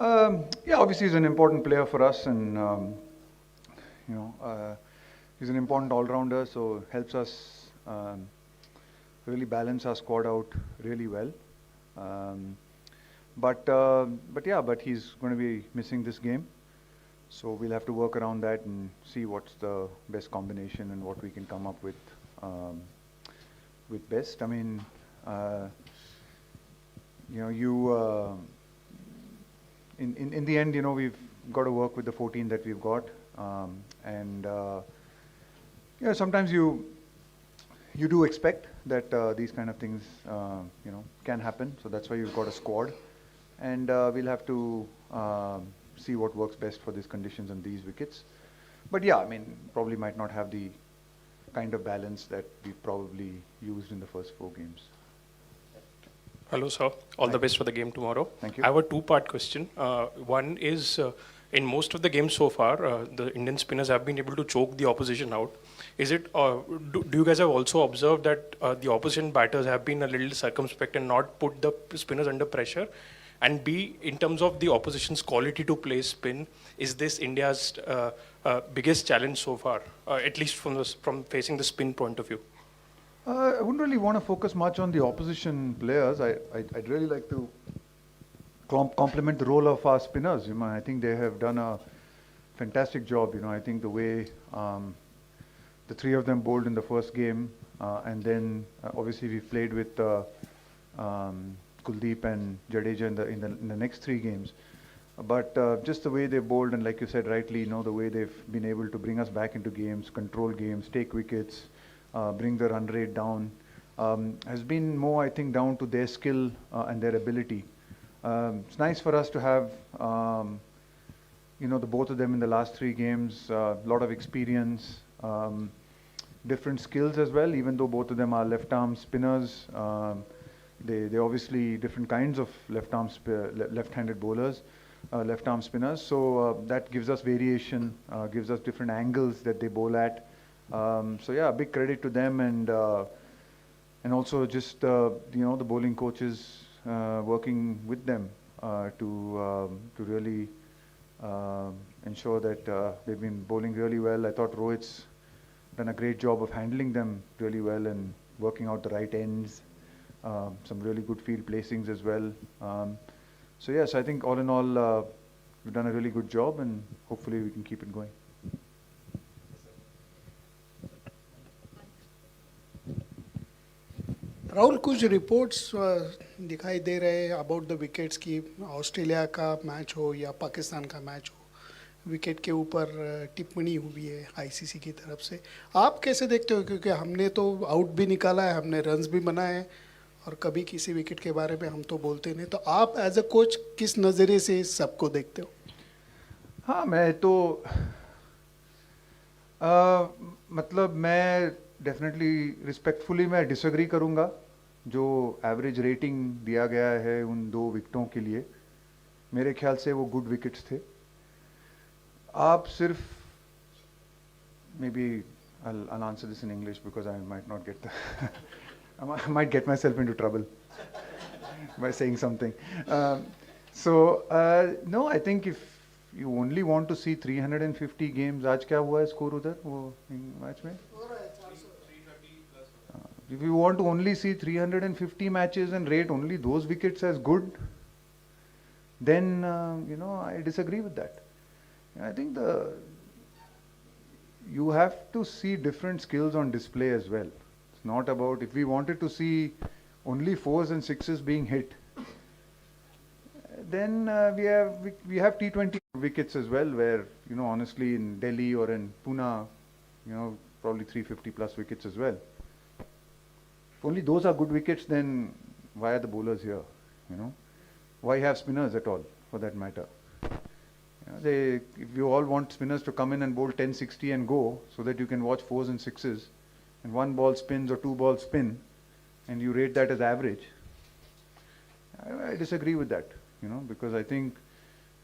Yeah, obviously he's an important player for us, and he's an important all-rounder, so helps us really balance our squad out really well. Um, but he's going to be missing this game, so we'll have to work around that and see what's the best combination and what we can come up um, with best. I mean, you know, in the end, we've got to work with the 14 that we've got, and sometimes you do expect that these kind of things can happen. So that's why you've got a squad, and we'll have to see what works best for these conditions and these wickets. But yeah, I mean, probably might not have the kind of balance that we probably used in the first 4 games. Hello, sir. All the best for the game tomorrow. Thank you. I have a two-part question. One is, in most of the games so far, the Indian spinners have been able to choke the opposition out. Is it? Do you guys have also observed that the opposition batters have been a little circumspect and not put the spinners under pressure? And B, in terms of the opposition's quality to play spin, is this India's biggest challenge so far, at least from facing the spin point of view? I wouldn't really want to focus much on the opposition players. I'd really like to compliment the role of our spinners. I think they have done a fantastic job. I think the way the 3 of them bowled in the first game, and then obviously we played with Kuldeep and Jadeja in the next 3 games. But just the way they bowled, and like you said rightly, the way they've been able to bring us back into games, control games, take wickets, bring the run rate down, has been more, I think, down to their skill and their ability. It's nice for us to have, the both of them in the last 3 games, a lot of experience, different skills as well, even though both of them are left-arm spinners. They're obviously different kinds of left-handed bowlers, left-arm spinners. So that gives us variation, gives us different angles that they bowl at. So yeah, big credit to them, and also just the bowling coaches working with them to really ensure that they've been bowling really well. I thought Rohit's done a great job of handling them really well and working out the right ends. Some really good field placings as well. So yes, I think all in all, we've done a really good job, and hopefully we can keep it going. Rahul, कुछ reports दिखाई दे रहे हैं about the wickets की Australia का match हो या पाकिस्तान का match हो, विकेट के ऊपर टिप्पणी हुई है आईसीसी की तरफ से. आप कैसे देखते हो? क्योंकि हमने तो आउट भी निकाला है, हमने रन्स भी बनाए हैं, और कभी किसी विकेट के बारे में हम तो बोलते नहीं. तो आप एज अ कोच किस नज़रिए से इस सबको देखते हो? हाँ, मैं तो मतलब मैं डेफिनेटली रिस्पेक्टफुली मैं डिसएग्री करूँगा. जो एवरेज रेटिंग दिया गया है उन 2 विकेटों के लिए, मेरे ख्याल से वो गुड विकेट्स थे. आप सिर्फ maybe I'll answer this in English because I might not get I might get myself into trouble by saying something. No, I think if you only want to see 350 games, आज क्या हुआ है score उधर वो match में? If you want to only see 350 matches and rate only those wickets as good, then I disagree with that. I think you have to see different skills on display as well. It's not about, if we wanted to see only 4s and 6s being hit, then we have T20 wickets as well, where honestly in Delhi or in Pune, probably 350 plus wickets as well. If only those are good wickets, then why are the bowlers here? Why have spinners at all, for that matter? If you all want spinners to come in and bowl 10-60 and go, so that you can watch 4s and 6s, and 1 ball spins or 2 balls spin, and you rate that as average, I disagree with that. Because I think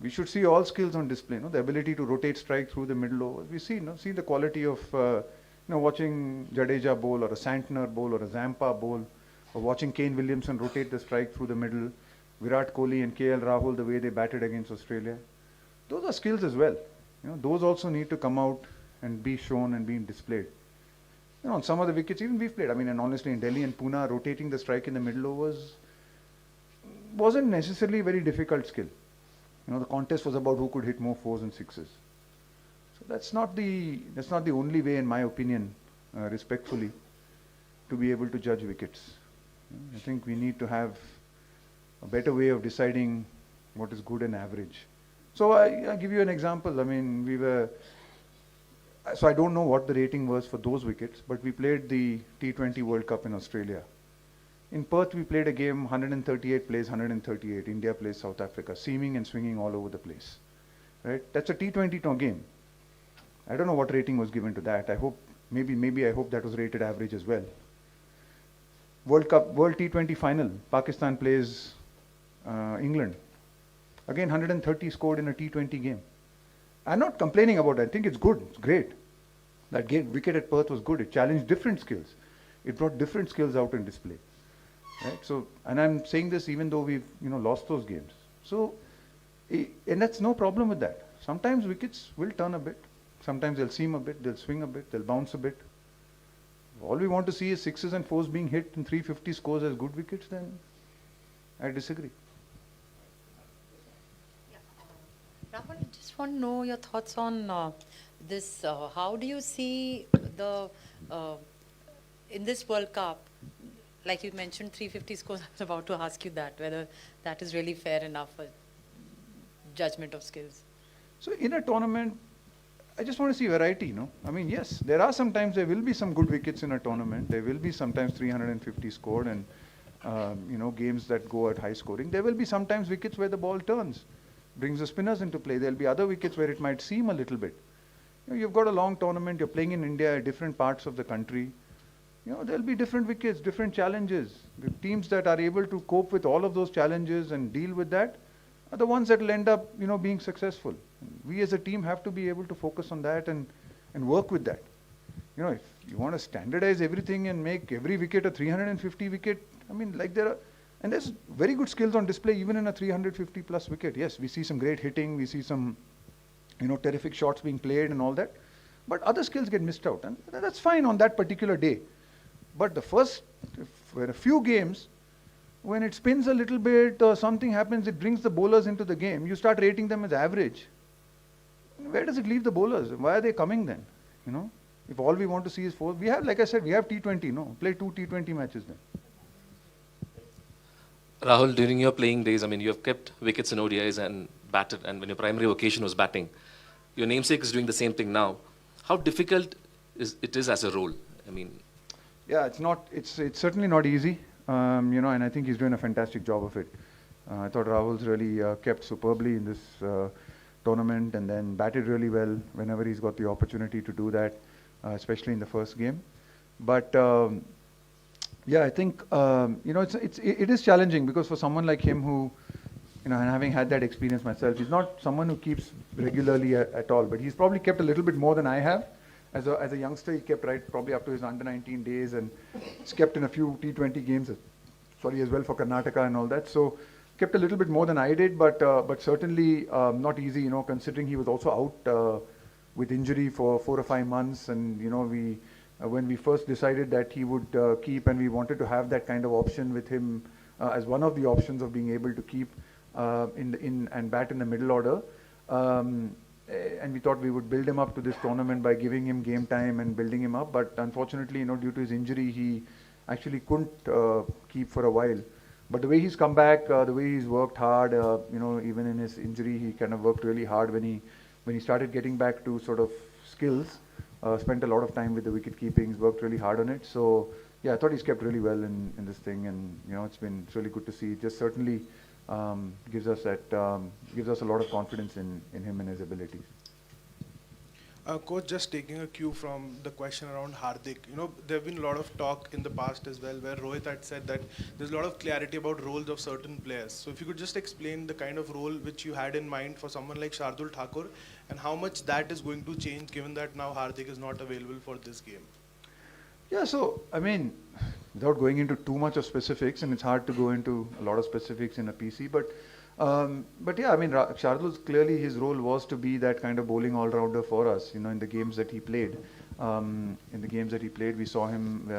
we should see all skills on display. The ability to rotate strike through the middle over. We see the quality of watching Jadeja bowl, or a Santner bowl, or a Zampa bowl, or watching Kane Williamson rotate the strike through the middle. Virat Kohli and KL Rahul, the way they batted against Australia. Those are skills as well. Those also need to come out and be shown and being displayed. On some of the wickets, even we've played. I mean, and honestly, in Delhi and Pune, rotating the strike in the middle overs wasn't necessarily a very difficult skill. The contest was about who could hit more fours and sixes. So that's not the only way, in my opinion, respectfully, to be able to judge wickets. I think we need to have a better way of deciding what is good and average. So I'll give you an example. I mean, so I don't know what the rating was for those wickets, but we played the T20 World Cup in Australia. In Perth, we played a game, 138 plays 138. India plays South Africa, seaming and swinging all over the place. Right? That's a T20 game. I don't know what rating was given to that. I hope, maybe I hope that was rated average as well. World T20 final, Pakistan plays England. Again, 130 scored in a T20 game. I'm not complaining about it. I think it's good. It's great. That wicket at Perth was good. It challenged different skills. It brought different skills out in display. Right? So, and I'm saying this even though we've lost those games. So, and that's no problem with that. Sometimes wickets will turn a bit. Sometimes they'll seam a bit. They'll swing a bit. They'll bounce a bit. All we want to see is sixes and fours being hit and 350 scores as good wickets. Then I disagree. Rahul, I just want to know your thoughts on this. How do you see in this World Cup, like you mentioned 350 scores, I was about to ask you that, whether that is really fair enough for judgment of skills. So in a tournament, I just want to see variety, I mean, yes, there are sometimes there will be some good wickets in a tournament. There will be sometimes 350 scored and, games that go at high scoring. There will be sometimes wickets where the ball turns, brings the spinners into play. There'll be other wickets where it might seem a little bit. You've got a long tournament, you're playing in India, different parts of the country. There'll be different wickets, different challenges. The teams that are able to cope with all of those challenges and deal with that are the ones that will end up, being successful. We as a team have to be able to focus on that and work with that. If you want to standardize everything and make every wicket a 350 wicket, I mean, like and there's very good skills on display even in a 350 plus wicket. Yes, we see some great hitting, we see some, terrific shots being played and all that. But other skills get missed out, and that's fine on that particular day. But for a few games, when it spins a little bit or something happens, it brings the bowlers into the game, you start rating them as average. Where does it leave the bowlers? Why are they coming then? If all we want to see is four, we have, like I said, we have T20, play 2 T20 matches then. Rahul, during your playing days, I mean, you have kept wickets in ODIs and batted, and when your primary vocation was batting, your namesake is doing the same thing now. How difficult it is as a role? I mean, yeah, it's certainly not easy, and I think he's doing a fantastic job of it. I thought Rahul's really kept superbly in this tournament and then batted really well whenever he's got the opportunity to do that, especially in the first game. But yeah, I think it is challenging because for someone like him who, and having had that experience myself, he's not someone who keeps regularly at all, but he's probably kept a little bit more than I have. As a youngster, he kept probably up to his under 19 days, and he's kept in a few T20 games, as well for Karnataka and all that. So kept a little bit more than I did, but certainly not easy, considering he was also out with injury for 4 or 5 months, and when we first decided that he would keep, and we wanted to have that kind of option with him as one of the options of being able to keep and bat in the middle order. And we thought we would build him up to this tournament by giving him game time and building him up. But unfortunately, due to his injury, he actually couldn't keep for a while. But the way he's come back, the way he's worked hard, even in his injury, he kind of worked really hard when he started getting back to sort of skills. Spent a lot of time with the wicket keeping. He's worked really hard on it. So yeah, I thought he's kept really well in this thing, and it's really good to see. It just certainly gives us a lot of confidence in him and his abilities. Coach, just taking a cue from the question around Hardik, there have been a lot of talk in the past as well where Rohit had said that there's a lot of clarity about roles of certain players. So if you could just explain the kind of role which you had in mind for someone like Shardul Thakur and how much that is going to change given that now Hardik is not available for this game. Yeah, so I mean, without going into too much of specifics, and it's hard to go into a lot of specifics in a PC, but yeah, I mean, Shardul's clearly his role was to be that kind of bowling all-rounder for us. In the games that he played, we saw him.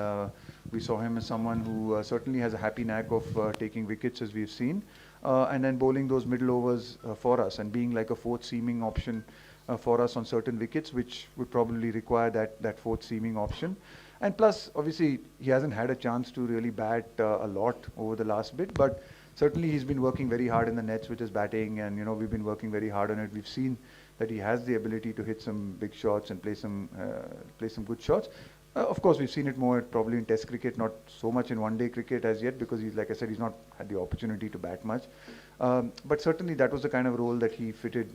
We saw him as someone who certainly has a happy knack of taking wickets, as we've seen, and then bowling those middle overs for us, and being like a fourth seaming option for us on certain wickets, which would probably require that fourth seaming option. And plus, obviously, he hasn't had a chance to really bat a lot over the last bit, but certainly he's been working very hard in the nets with his batting, and we've been working very hard on it. We've seen that he has the ability to hit some big shots and play some good shots. Of course, we've seen it more probably in Test cricket, not so much in one-day cricket as yet, because like I said, he's not had the opportunity to bat much. But certainly that was the kind of role that he fitted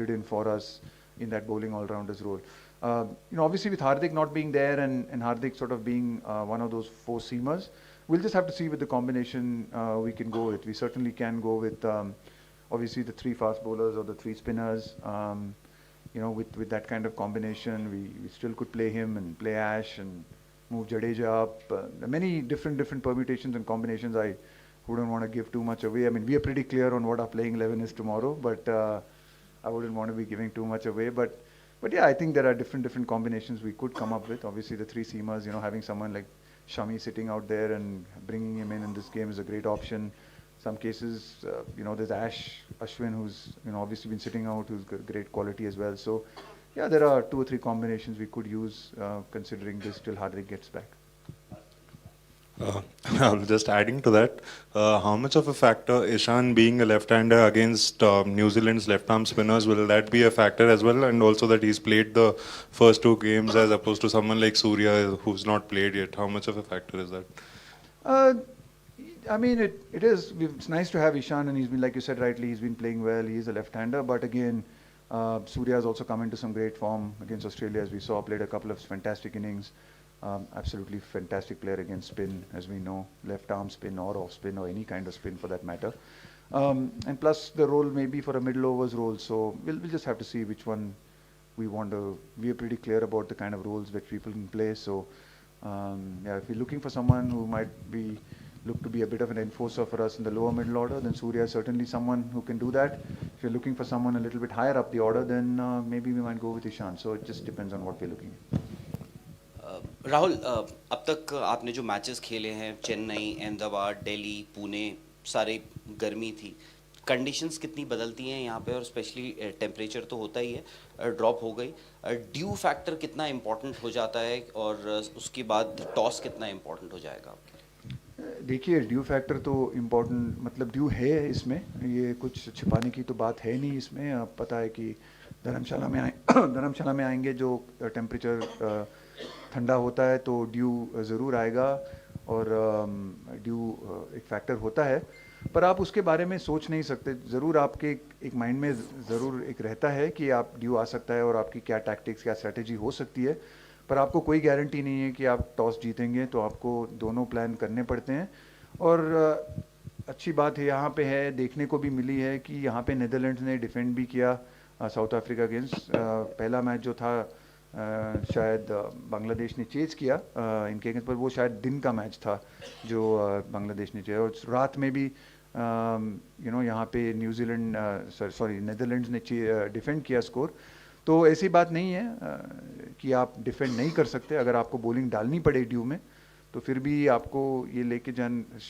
in for us in that bowling all-rounders role. Obviously with Hardik not being there and Hardik sort of being one of those four seamers, we'll just have to see with the combination we can go with. We certainly can go with obviously the three fast bowlers or the three spinners. With that kind of combination, we still could play him and play Ash and move Jadeja up. There are many different permutations and combinations. I wouldn't want to give too much away. I mean, we are pretty clear on what our playing 11 is tomorrow, but I wouldn't want to be giving too much away. But yeah, I think there are different combinations we could come up with. Obviously, the three seamers, having someone like Shami sitting out there and bringing him in this game is a great option. Some cases, there's Ashwin, who's obviously been sitting out, who's got great quality as well. So, yeah, there are 2 or 3 combinations we could use, considering this till Hardik gets back. Just adding to that, how much of a factor Ishan being a left-hander against New Zealand's left-arm spinners, will that be a factor as well? And also that he's played the first 2 games as opposed to someone like Surya who's not played yet. How much of a factor is that? I mean, it is. It's nice to have Ishan, and he's been, like you said rightly, he's been playing well. He's a left-hander, but again, Surya has also come into some great form against Australia, as we saw. Played a couple of fantastic innings. Absolutely fantastic player against spin, as we know, left arm spin or off spin or any kind of spin for that matter. And plus the role may be for a middle overs role. So we'll just have to see which one we want to. We are pretty clear about the kind of roles that people can play. So yeah, if we're looking for someone who might look to be a bit of an enforcer for us in the lower middle order, then Surya is certainly someone who can do that. If you're looking for someone a little bit higher up the order, then maybe we might go with Ishan. So it just depends on what we're looking at. Rahul, अब तक आपने जो matches खेले हैं, चेन्नई, अहमदाबाद, दिल्ली, पुणे, सारे गर्मी थी. Conditions कितनी बदलती हैं यहाँ पे, और स्पेशली टेम्परेचर तो होता ही है, ड्रॉप हो गई. ड्यू फैक्टर कितना इम्पोर्टेंट हो जाता है, और उसके बाद टॉस कितना इम्पोर्टेंट हो जाएगा? देखिए, ड्यू फैक्टर तो इम्पोर्टेंट, मतलब ड्यू है इसमें, ये कुछ छिपाने की तो बात है नहीं इसमें. अब पता है कि धर्मशाला में आएंगे जो टेम्परेचर ठंडा होता है, तो ड्यू ज़रूर आएगा, और ड्यू एक फैक्टर होता है. पर आप उसके बारे में सोच नहीं सकते. ज़रूर आपके एक माइंड में ज़रूर एक रहता है कि आप ड्यू आ सकता है और आपकी क्या टैक्टिक्स, क्या स्ट्रेटेजी हो सकती है, पर आपको कोई गारंटी नहीं है कि आप टॉस जीतेंगे. तो आपको दोनों प्लान करने पड़ते हैं. और अच्छी बात है यहाँ पे है, देखने को भी मिली है कि यहाँ पे नीदरलैंड्स ने डिफेंड भी किया साउथ अफ्रीका अगेंस्ट. पहला मैच जो था शायद बांग्लादेश ने चेज किया इनके अगेंस्ट, पर वो शायद दिन का मैच था जो बांग्लादेश ने चेज. और रात में भी यहाँ पे नीदरलैंड्स ने डिफेंड किया स्कोर. तो ऐसी बात नहीं है कि आप डिफेंड नहीं कर सकते. अगर आपको बॉलिंग डालनी पड़े ड्यू में, तो फिर भी आपको ये लेके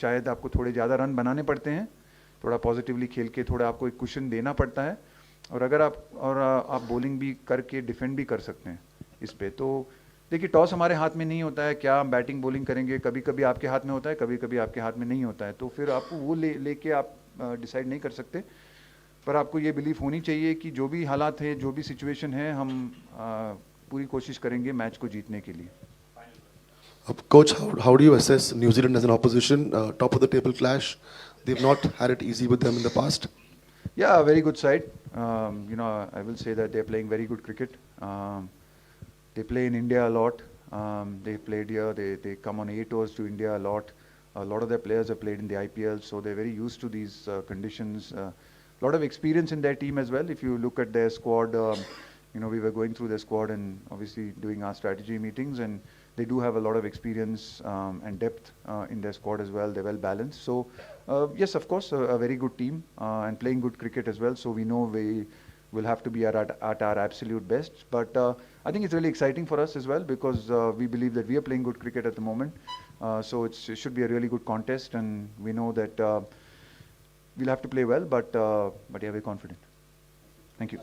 शायद आपको थोड़े ज़्यादा रन बनाने पड़ते हैं, थोड़ा पॉजिटिवली खेल के थोड़ा आपको एक कुशन देना पड़ता है. और अगर आप बॉलिंग भी करके डिफेंड भी कर सकते हैं इस पे. तो देखिए, टॉस हमारे हाथ में नहीं होता है, क्या हम बैटिंग बॉलिंग करेंगे, कभी कभी आपके हाथ में होता है, कभी कभी आपके हाथ में नहीं होता है. तो फिर आपको वो लेके आप डिसाइड नहीं कर सकते. पर आपको ये बिलीफ होनी चाहिए कि जो भी हालात है, जो भी सिचुएशन है, हम पूरी कोशिश करेंगे मैच को जीतने के लिए. Coach, how do you assess New Zealand as an opposition? Top of the table clash. They've not had it easy with them in the past. Yeah, very good side. I will say that they're playing very good cricket. They play in India a lot. They played here. They come on 8 tours to India a lot. A lot of their players have played in the IPL, so they're very used to these conditions. A lot of experience in their team as well. If you look at their squad, we were going through their squad and obviously doing our strategy meetings, and they do have a lot of experience and depth in their squad as well. They're well balanced. So yes, of course, a very good team and playing good cricket as well. So we know we will have to be at our absolute best. But I think it's really exciting for us as well because we believe that we are playing good cricket at the moment. So it should be a really good contest, and we know that we'll have to play well. But yeah, we're confident. Thank you.